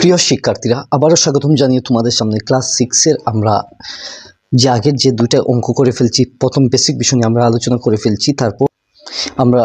প্রিয় শিক্ষার্থীরা, আবারও স্বাগতম জানিয়ে তোমাদের সামনে ক্লাস 6 এর আমরা যে আগের যে দুইটা অঙ্ক করে ফেলছি, প্রথম বেসিক বিষয় নিয়ে আমরা আলোচনা করে ফেলছি। তারপর আমরা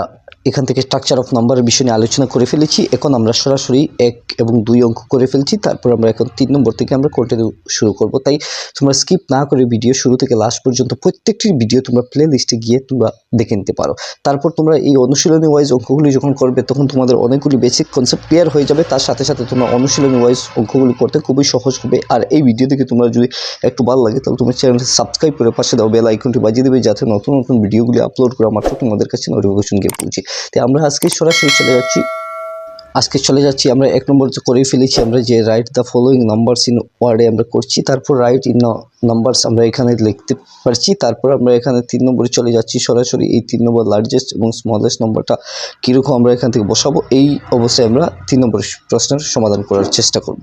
এখান থেকে স্ট্রাকচার অফ নাম্বারের বিষয় নিয়ে আলোচনা করে ফেলেছি। এখন আমরা সরাসরি 1 এবং 2 অঙ্ক করে ফেলছি। তারপর আমরা এখন 3 নম্বর থেকে আমরা কন্টিনিউ শুরু করব। তাই তোমরা স্কিপ না করে ভিডিও শুরু থেকে লাস্ট পর্যন্ত প্রত্যেকটি ভিডিও তোমরা প্লে লিস্টে গিয়ে তোমরা দেখে নিতে পারো। তারপর তোমরা এই অনুশীলনী ওয়াইজ অঙ্কগুলি যখন করবে তখন তোমাদের অনেকগুলি বেসিক কনসেপ্ট ক্লিয়ার হয়ে যাবে। তার সাথে সাথে তোমরা অনুশীলনী ওয়াইজ অঙ্কগুলি করতে খুবই সহজ হবে। আর এই ভিডিও থেকে তোমরা যদি একটু ভালো লাগে তাহলে তোমার চ্যানেলটি সাবস্ক্রাইব করে পাশে দাও বেল আইকনটি বাজিয়ে দেবে, যাতে নতুন নতুন ভিডিওগুলি আপলোড করা মাত্র তোমাদের কাছে নোটিফিকেশন গিয়ে পৌঁছে। তাই আমরা আজকে সরাসরি চলে যাচ্ছি। আমরা 1 নম্বর করে ফেলেছি আমরা যে write the following numbers in ওয়ার্ডে আমরা করছি। তারপর রাইট ইন নাম্বারস আমরা এখানে লিখতে পারছি। তারপর আমরা এখানে 3 নম্বরে চলে যাচ্ছি সরাসরি। এই 3 নম্বর লার্জেস্ট এবং স্মলেস্ট নাম্বারটা কীরকম আমরা এখান থেকে বসাবো, এই অবস্থায় আমরা 3 নম্বর প্রশ্নের সমাধান করার চেষ্টা করব।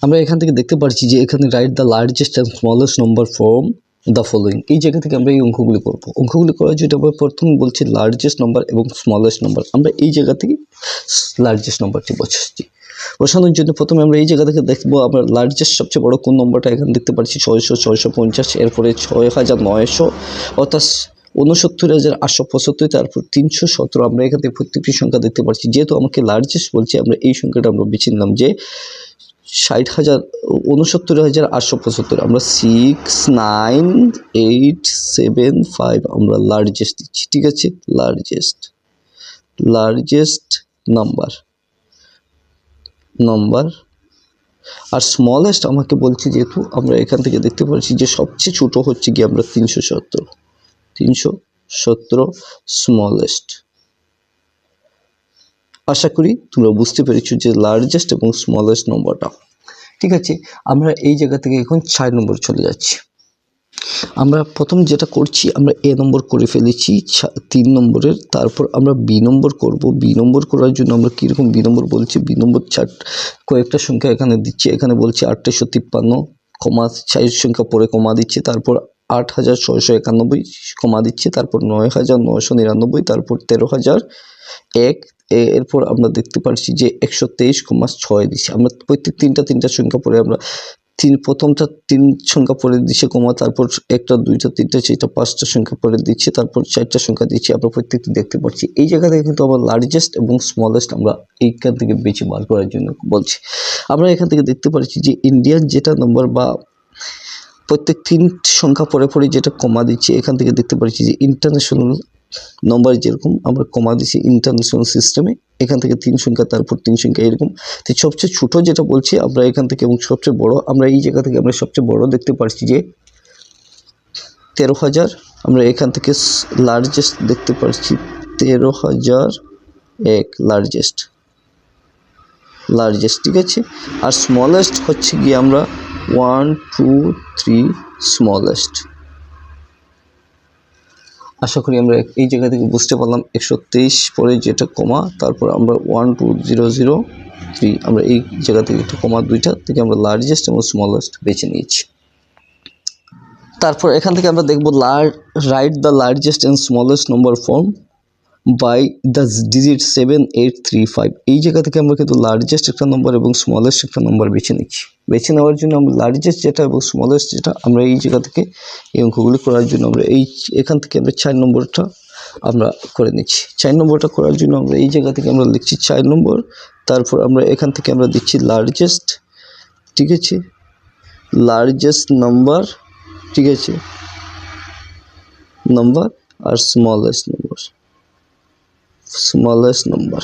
আমরা এখান থেকে দেখতে পাচ্ছি যে এখানে right the largest and smallest number from the following, এই জায়গা থেকে আমরা এই অঙ্কগুলি করব। অঙ্কগুলি করার জন্য আমরা প্রথম বলছি লার্জেস্ট নাম্বার এবং স্মলেস্ট নাম্বার। আমরা এই জায়গা থেকে লার্জেস্ট নাম্বারটি বসানোর জন্য প্রথমে আমরা এই জায়গা থেকে দেখবো আমরা লার্জেস্ট সবচেয়ে বড় কোন নম্বরটা। এখানে দেখতে পাচ্ছি 600, 650, এরপরে 6900 অর্থাৎ 69,875, তারপর 317। আমরা এখান থেকে প্রত্যেকটি সংখ্যা দেখতে পাচ্ছি। যেহেতু আমাকে লার্জেস্ট বলছি, আমরা এই সংখ্যাটা আমরা বেছে নিলাম যে 69,875। আমরা 69875 আমরা লার্জেস্ট দিচ্ছি। ঠিক আছে, লার্জেস্ট নাম্বার। আর স্মলেস্ট আমাকে বলছি, যেহেতু আমরা এখান থেকে দেখতে পাচ্ছি যে সবচেয়ে ছোট হচ্ছে কি আমরা 317 স্মলেস্ট। আশা করি তোমরা বুঝতে পেরেছো যে লার্জেস্ট এবং স্মলেস্ট নম্বরটা। ঠিক আছে, আমরা এই জায়গা থেকে এখন 4 নম্বর চলে যাচ্ছি। আমরা প্রথম যেটা করছি, আমরা এ নম্বর করে ফেলেছি 3 নম্বরের। তারপর আমরা বি নম্বর করব। বি নম্বর করার জন্য আমরা কীরকম বি নম্বর বলছি, বি নম্বর কয়েকটা সংখ্যা এখানে দিচ্ছি। এখানে বলছি 853, 4 সংখ্যা পরে কমা দিচ্ছে। তারপর 8691 কমা দিচ্ছে। তারপর 9999, তারপর 13,001। এরপর আমরা দেখতে পাচ্ছি যে 123,6 দিচ্ছে। আমরা প্রত্যেক তিনটা সংখ্যা পরে আমরা প্রথমটা 3 সংখ্যা পরে দিচ্ছে কমা, তারপর 1টা 2টা 3টা 4টা 5টা সংখ্যা পরে দিচ্ছে, তারপর 4টা সংখ্যা দিচ্ছি। আমরা প্রত্যেকটি দেখতে পাচ্ছি। এই জায়গা থেকে কিন্তু আমরা লার্জেস্ট এবং স্মলেস্ট আমরা এইখান থেকে বেছে বার করার জন্য বলছি। আমরা এখান থেকে দেখতে পাচ্ছি যে ইন্ডিয়ান যেটা নম্বর বা প্রত্যেক 3 সংখ্যা পরে যেটা কমা দিচ্ছে, এখান থেকে দেখতে পাচ্ছি যে ইন্টারন্যাশনাল নম্বর যেরকম আমরা কমা দিচ্ছি ইন্টারন্যাশনাল সিস্টেমে। এখান থেকে 3 সংখ্যা, তারপর 3 সংখ্যা এরকম। তো সবচেয়ে ছোট যেটা বলছি আমরা এখান থেকে, এবং সবচেয়ে বড় আমরা এই জায়গা থেকে আমরা সবচেয়ে বড় দেখতে পাচ্ছি যে 13,000। আমরা এখান থেকে লার্জেস্ট দেখতে পাচ্ছি 13,001 লার্জেস্ট। ঠিক আছে, আর স্মলেস্ট হচ্ছে গিয়ে আমরা 1 2 3 স্মলেস্ট। আশা করি আমরা এই জায়গা থেকে বুঝতে পারলাম। 123 পরে যেটা কমা, তারপর আমরা 12003 আমরা এই জায়গা থেকে একটা কমা, 2টা থেকে আমরা লার্জেস্ট এবং স্মলেস্ট বেছে নিয়েছি। তারপর এখান থেকে আমরা দেখব write the largest and smallest number form by the digit 7835। এই জায়গা থেকে আমরা কিন্তু লার্জেস্ট একটা নম্বর এবং স্মলেস্ট একটা নম্বর বেছে নিচ্ছি। বেছে নেওয়ার জন্য আমরা লার্জেস্ট যেটা এবং স্মলেস্ট যেটা, আমরা এই জায়গা থেকে এই অঙ্কগুলি করার জন্য আমরা এখান থেকে আমরা 4 নম্বরটা আমরা করে নিচ্ছি। 4 নম্বরটা করার জন্য আমরা এই জায়গা থেকে আমরা লিখছি 4 নম্বর। তারপর আমরা এখান থেকে আমরা দিচ্ছি লার্জেস্ট। ঠিক আছে, লার্জেস্ট নাম্বার। ঠিক আছে, নাম্বার আর স্মলেস্ট নাম্বার।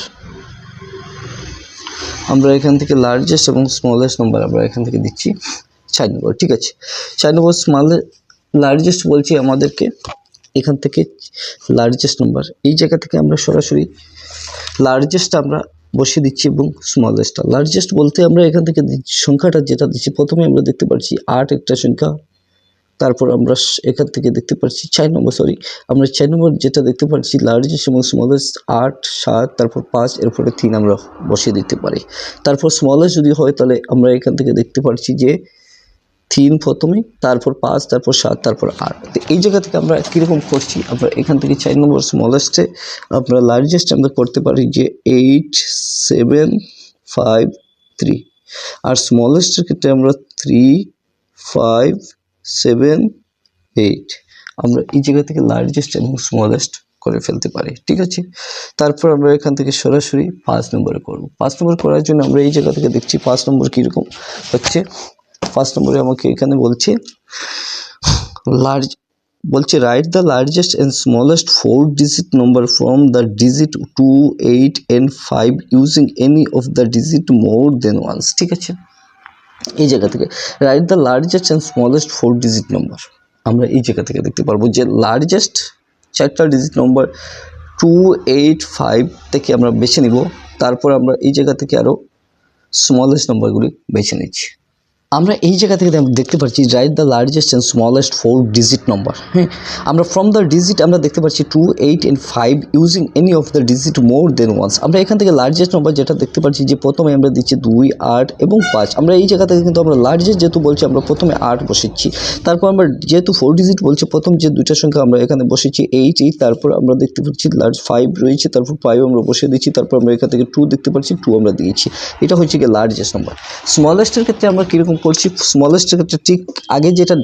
আমরা এখান থেকে লার্জেস্ট এবং স্মলেস্ট নাম্বার আমরা এখান থেকে দিচ্ছি 4 নম্বর। ঠিক আছে, 4 নম্বর লার্জেস্ট বলছি আমাদেরকে এখান থেকে লার্জেস্ট নাম্বার। এই জায়গা থেকে আমরা সরাসরি লার্জেস্ট আমরা বসিয়ে দিচ্ছি এবং স্মলেস্টটা। লার্জেস্ট বলতে আমরা এখান থেকে সংখ্যাটা যেটা দিচ্ছি, প্রথমে আমরা দেখতে পাচ্ছি 8 একটা সংখ্যা। তারপর আমরা এখান থেকে দেখতে পাচ্ছি 4 নম্বর, আমরা 4 নম্বর যেটা দেখতে পাচ্ছি লার্জেস্ট এবং স্মলেস্ট 8, 7, তারপর 5, এরপরে 3 আমরা বসিয়ে দিতে পারি। তারপর স্মলেস্ট যদি হয় তাহলে আমরা এখান থেকে দেখতে পাচ্ছি যে 3 প্রথমে, তারপর 5, তারপর 7, তারপর 8। তো এই জায়গা থেকে আমরা কীরকম করছি, আমরা এখান থেকে 4 নম্বর স্মলেস্টে আমরা লার্জেস্ট আমরা করতে পারি যে 8753। আর স্মলেস্টের ক্ষেত্রে আমরা 3, 5, 7, 8 আমরা এই জায়গা থেকে লার্জেস্ট এবং স্মলেস্ট করে ফেলতে পারি, ঠিক আছে। তারপর আমরা এখান থেকে সরাসরি 5 নম্বরে করব। 5 নম্বর করার জন্য আমরা এই জায়গা থেকে দেখছি 5 নম্বর কীরকম হচ্ছে। 5 নম্বরে আমাকে এখানে বলছে write the largest and smallest 4-digit number from the digit 2, 8 and 5 using any of the digit more than once, ঠিক আছে। এই জায়গা থেকে write the largest and smallest 4-digit নম্বর আমরা এই জায়গা থেকে দেখতে পারবো যে লার্জেস্ট 4টা ডিজিট নম্বর 2, 8, 5 থেকে আমরা বেছে নিব। তারপর আমরা এই জায়গা থেকে আরও স্মলেস্ট নম্বরগুলি বেছে নিচ্ছি। আমরা এই জায়গা থেকে দেখতে পাচ্ছি right the largest and smallest 4-digit নম্বর। হ্যাঁ, আমরা ফ্রম দ্য ডিজিট আমরা দেখতে পাচ্ছি 2, 8 and 5 using any of the digit more than once. আমরা এখান থেকে লার্জেস্ট নম্বর যেটা দেখতে পাচ্ছি যে প্রথমে আমরা দিচ্ছি 2, 8 এবং 5। আমরা এই জায়গা থেকে কিন্তু আমরা লার্জেস্ট যেহেতু বলছি আমরা প্রথমে 8 বসেছি। তারপর আমরা যেহেতু 4-digit বলছি প্রথম যে দুইটা সংখ্যা আমরা এখানে বসেছি 8, তারপর আমরা দেখতে পাচ্ছি লার্জ 5 রয়েছে, তারপর 5 আমরা বসে দিচ্ছি, তারপর আমরা এখান থেকে 2 দেখতে পাচ্ছি 2 আমরা দিয়েছি। এটা হচ্ছে কি লার্জেস্ট নম্বর। স্মলেস্টের ক্ষেত্রে আমরা কীরকম করছি, স্মলেস্টের ক্ষেত্রে ঠিক আগে যেটা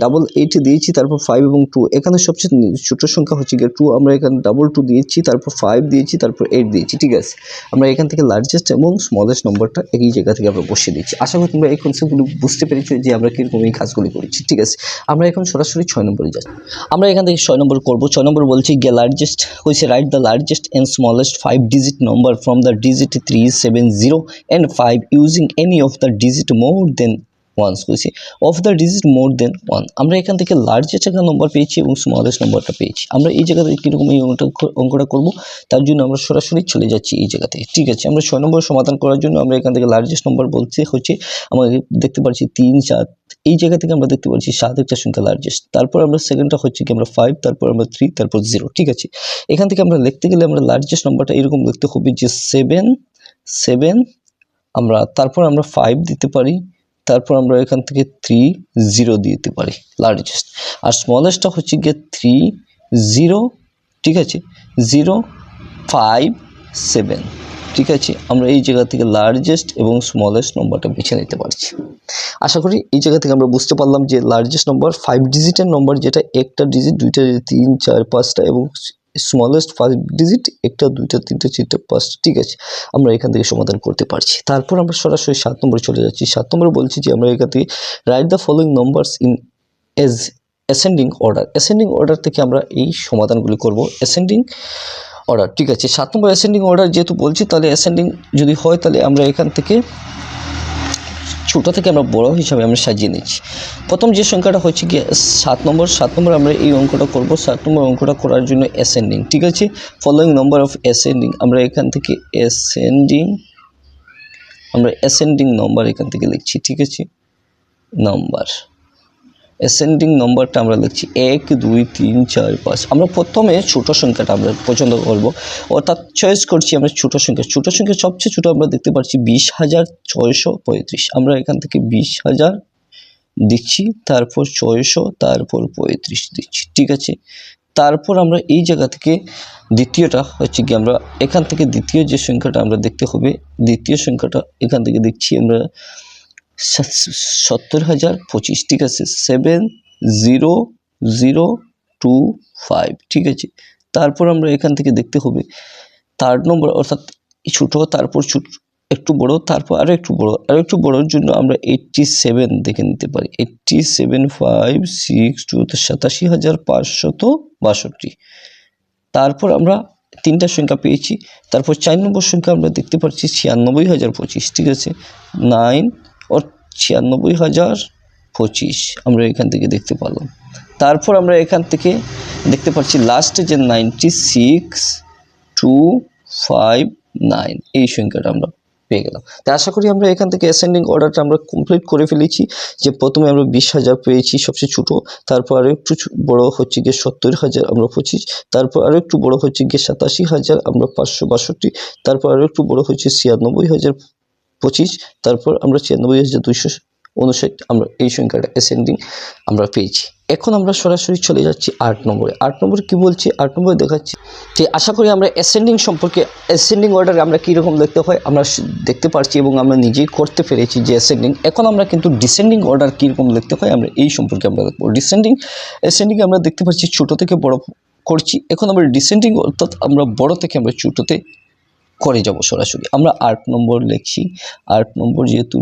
8 দিয়েছি, তারপর 5 এবং 2। এখানে সবচেয়ে ছোট সংখ্যা হচ্ছে গিয়ে 2, আমরা এখানে 2 দিয়েছি, তারপর 5 দিয়েছি, তারপর 8 দিয়েছি, ঠিক আছে। আমরা এখান থেকে লার্জেস্ট এবং স্মলেস্ট নম্বরটা একই জায়গা থেকে আমরা বসিয়ে দিচ্ছি। আশা করি তোমরা এই কনসেপ্টগুলো বুঝতে পেরেছো যে আমরা কীরকম এই কাজগুলি করেছি, ঠিক আছে। আমরা এখন সরাসরি 6 নম্বরে যাচ্ছি। আমরা এখান থেকে 6 নম্বর করবো। 6 নম্বর বলছি গিয়ে লার্জেস্ট হয়েছে write the largest and smallest 5-digit number from the digit 3, 7, 0 and 5 using any of the digit more than once হয়েছে of the digit more than 1। আমরা এখান থেকে লার্জেস্ট একটা নম্বর পেয়েছি এবং স্মলেস্ট নম্বরটা পেয়েছি। আমরা এই জায়গাতে কীরকম এই অঙ্কটা করবো তার জন্য আমরা সরাসরি চলে যাচ্ছি এই জায়গাতে, ঠিক আছে। আমরা 6 নম্বর সমাধান করার জন্য আমরা এখান থেকে লার্জেস্ট নম্বর বলতে হচ্ছে আমরা দেখতে পাচ্ছি 3, 4। এই জায়গা থেকে আমরা দেখতে পাচ্ছি 7 একটা সংখ্যা লার্জেস্ট। তারপর আমরা সেকেন্ডটা হচ্ছে কি আমরা 5, তারপর আমরা 3, তারপর 0, ঠিক আছে। এখান থেকে আমরা লিখতে গেলে আমরা লার্জেস্ট নম্বরটা এরকম লিখতে হবে যে 7 আমরা, তারপর আমরা 5 দিতে পারি, তারপর আমরা এখান থেকে 3, 0 দিতে পারি লার্জেস্ট। আর স্মলেস্টটা হচ্ছে গিয়ে 3, 0, ঠিক আছে, 0, 5, 7, ঠিক আছে। আমরা এই জায়গা থেকে লার্জেস্ট এবং স্মলেস্ট নম্বরটা বেছে নিতে পারছি। আশা করি এই জায়গা থেকে আমরা বুঝতে পারলাম যে লার্জেস্ট নম্বর 5-digit নম্বর যেটা একটা ডিজিট, দুইটা, 3, 4, 5টা এবং স্মলেস্ট 5-digit 1টা, 2টা, 3টা, 4টা, 5টা, ঠিক আছে। আমরা এখান থেকে সমাধান করতে পারছি। তারপর আমরা সরাসরি 7 নম্বরে চলে যাচ্ছি। 7 নম্বরে বলছি যে আমরা এখান থেকে write the following numbers in as ascending order. Ascending order থেকে আমরা এই সমাধানগুলি করব। অ্যাসেন্ডিং অর্ডার, ঠিক আছে। 7 নম্বর অ্যাসেন্ডিং অর্ডার যেহেতু বলছি তাহলে অ্যাসেন্ডিং যদি হয় তাহলে আমরা এখান থেকে ছোটো থেকে আমরা বড় হিসাবে আমরা সাজিয়ে নিচ্ছি। প্রথম যে সংখ্যাটা হচ্ছে কি 7 নম্বর। 7 নম্বর আমরা এই অঙ্কটা করব। 7 নম্বর অঙ্কটা করার জন্য অ্যাসেন্ডিং, ঠিক আছে। ফলোয়িং নম্বর অফ অ্যাসেন্ডিং আমরা এখান থেকে অ্যাসেন্ডিং নম্বর এখান থেকে লিখছি, ঠিক আছে। নম্বর অ্যাসেন্ডিং নম্বরটা আমরা লিখছি 1, 2, 3, 4, 5। আমরা প্রথমে ছোট সংখ্যাটা আমরা পছন্দ করব, অর্থাৎ চয়েস করছি আমরা ছোট সংখ্যা। ছোট সংখ্যা সবচেয়ে ছোট আমরা দেখতে পাচ্ছি 20,635। আমরা এখান থেকে 20,000 দিচ্ছি, তারপর 600, তারপর 35 দিচ্ছি, ঠিক আছে। তারপর আমরা এই জায়গা থেকে দ্বিতীয়টা হচ্ছে কি আমরা এখান থেকে দ্বিতীয় যে সংখ্যাটা আমরা দেখতে হবে, দ্বিতীয় সংখ্যাটা এখান থেকে দেখছি আমরা 70,025, ঠিক আছে। 70025, ঠিক আছে। তারপর আমরা এখান থেকে দেখতে হবে থার্ড নম্বর, অর্থাৎ ছোটো, তারপর একটু বড়, তারপর আরও একটু বড়। আরও একটু বড়োর জন্য আমরা 87 দেখে নিতে পারি। 87,562 87,562। তারপর আমরা 3টা সংখ্যা পেয়েছি। তারপর 4 নম্বর সংখ্যা আমরা দেখতে পাচ্ছি 96,025, ঠিক আছে। 9 और 96,025 আমরা এখান থেকে দেখতে পেলাম। তারপর আমরা এখান থেকে দেখতে পাচ্ছি লাস্টে যে 96,259 এই সংখ্যাটা আমরা পেয়ে গেলাম। তাই আশা করি আমরা এখান থেকে অ্যাসেন্ডিং অর্ডারটা আমরা কমপ্লিট করে ফেলেছি। যে প্রথমে আমরা 20,000 পেয়েছি সবচেয়ে ছোটো, তারপর আরও একটু বড়ো হচ্ছে গিয়ে 70,000 আমরা 25, তারপর আরও একটু বড়ো হচ্ছে গিয়ে 87,000 আমরা 562, তারপর আরও একটু বড়ো হচ্ছে 96,025, তারপর আমরা 96,200 59 আমরা এই সংখ্যাটা অ্যাসেন্ডিং আমরা পেয়েছি। এখন আমরা সরাসরি চলে যাচ্ছি 8 নম্বরে। 8 নম্বরে কী বলছি? 8 নম্বরে দেখাচ্ছি যে আশা করি আমরা অ্যাসেন্ডিং সম্পর্কে, অ্যাসেন্ডিং অর্ডারে আমরা কীরকম দেখতে হয় আমরা দেখতে পারছি এবং আমরা নিজেই করতে পেরেছি যে অ্যাসেন্ডিং। এখন আমরা কিন্তু ডিসেন্ডিং অর্ডার কীরকম দেখতে হয় আমরা এই সম্পর্কে আমরা দেখব। অ্যাসেন্ডিংয়ে আমরা দেখতে পাচ্ছি ছোটো থেকে বড় করছি। এখন আমরা ডিসেন্ডিং অর্থাৎ আমরা বড় থেকে আমরা ছোটোতে করে যাব সরাসরি। আমরা 8 নম্বর লিখছি। 8 নম্বর যেহেতু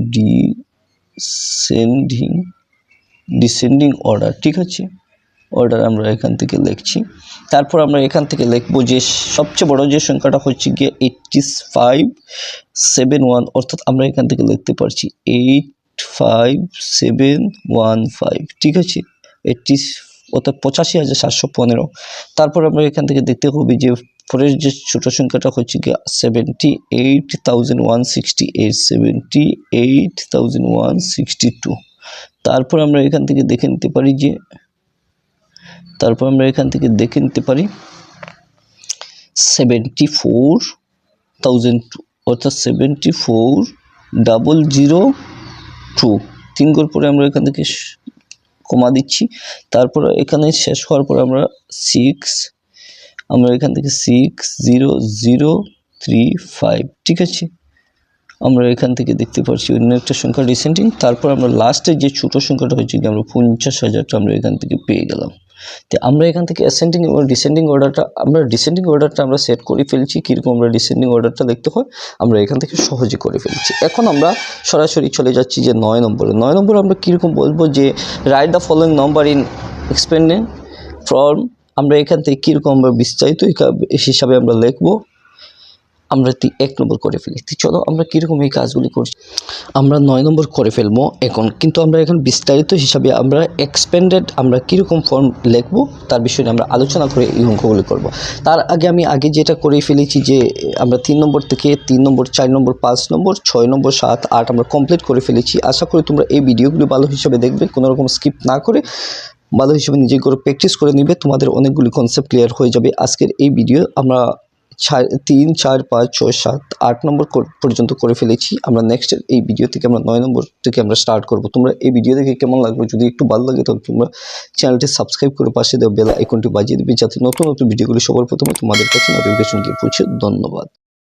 ডিসেন্ডিং অর্ডার, ঠিক আছে, অর্ডার আমরা এখান থেকে লিখছি। তারপর আমরা এখান থেকে লিখবো যে সবচেয়ে বড় যে সংখ্যাটা হচ্ছে গিয়ে 8571, অর্থাৎ আমরা এখান থেকে লিখতে পারছি 85715, ঠিক আছে, 80 অর্থাৎ 85,715। তারপর আমরা এখান থেকে দেখতে হবে যে পরের যে ছোটো সংখ্যাটা হচ্ছে গিয়ে 78,162। তারপর আমরা এখান থেকে দেখে নিতে পারি যে 74,002, অর্থাৎ 74,002। 3 ঘর পরে আমরা এখান থেকে কমা দিচ্ছি। তারপর এখানে শেষ হওয়ার পর আমরা এখান থেকে 60035, ঠিক আছে, আমরা এখান থেকে দেখতে পাচ্ছি অন্য একটা সংখ্যা ডিসেন্ডিং। তারপর আমরা লাস্টের যে ছোটো সংখ্যাটা হচ্ছে কি আমরা 50,000টা আমরা এখান থেকে পেয়ে গেলাম। তো আমরা এখান থেকে অ্যাসেন্ডিং এবং ডিসেন্ডিং অর্ডারটা আমরা সেট করে ফেলছি। কীরকম আমরা ডিসেন্ডিং অর্ডারটা দেখতে হয় আমরা এখান থেকে সহজে করে ফেলছি। এখন আমরা সরাসরি চলে যাচ্ছি যে 9 নম্বরে। 9 নম্বরে আমরা কীরকম বলবো যে right the following number in expended form. আমরা এখান থেকে কীরকম আমরা বিস্তারিত হিসাবে আমরা লিখবো। আমরা 1 নম্বর করে ফেলি। চলো আমরা কীরকম এই কাজগুলি করছি। আমরা 9 নম্বর করে ফেলবো এখন, কিন্তু আমরা এখন বিস্তারিত হিসাবে আমরা এক্সপেন্ডেড আমরা কীরকম ফর্ম লিখবো তার বিষয়ে আমরা আলোচনা করে এই অঙ্কগুলি করব। তার আগে আমি যেটা করে ফেলেছি যে আমরা 3 নম্বর থেকে 3 নম্বর, 4 নম্বর, 5 নম্বর, 6 নম্বর, 7, 8 আমরা কমপ্লিট করে ফেলেছি। আশা করি তোমরা এই ভিডিওগুলি ভালো হিসাবে দেখবে, কোনো রকম স্কিপ না করে ভালো হিসাবে নিজে করে প্র্যাকটিস করে নিবে, তোমাদের অনেকগুলি কনসেপ্ট ক্লিয়ার হয়ে যাবে। আজকের এই ভিডিও আমরা 3, 4, 5, 6, 7, 8 নম্বর পর্যন্ত করে ফেলেছি। আমরা নেক্সটের এই ভিডিও থেকে আমরা 9 নম্বর থেকে আমরা স্টার্ট করব। তোমরা এই ভিডিও দেখে কেমন লাগবে, যদি একটু ভালো লাগে তাহলে তোমরা চ্যানেলটি সাবস্ক্রাইব করে পাশে দেওয়া বেল আইকনটি বাজিয়ে দেবে, যাতে নতুন নতুন ভিডিওগুলি সবার প্রথমে তোমাদের কাছে নোটিফিকেশন গিয়ে পৌঁছে। ধন্যবাদ।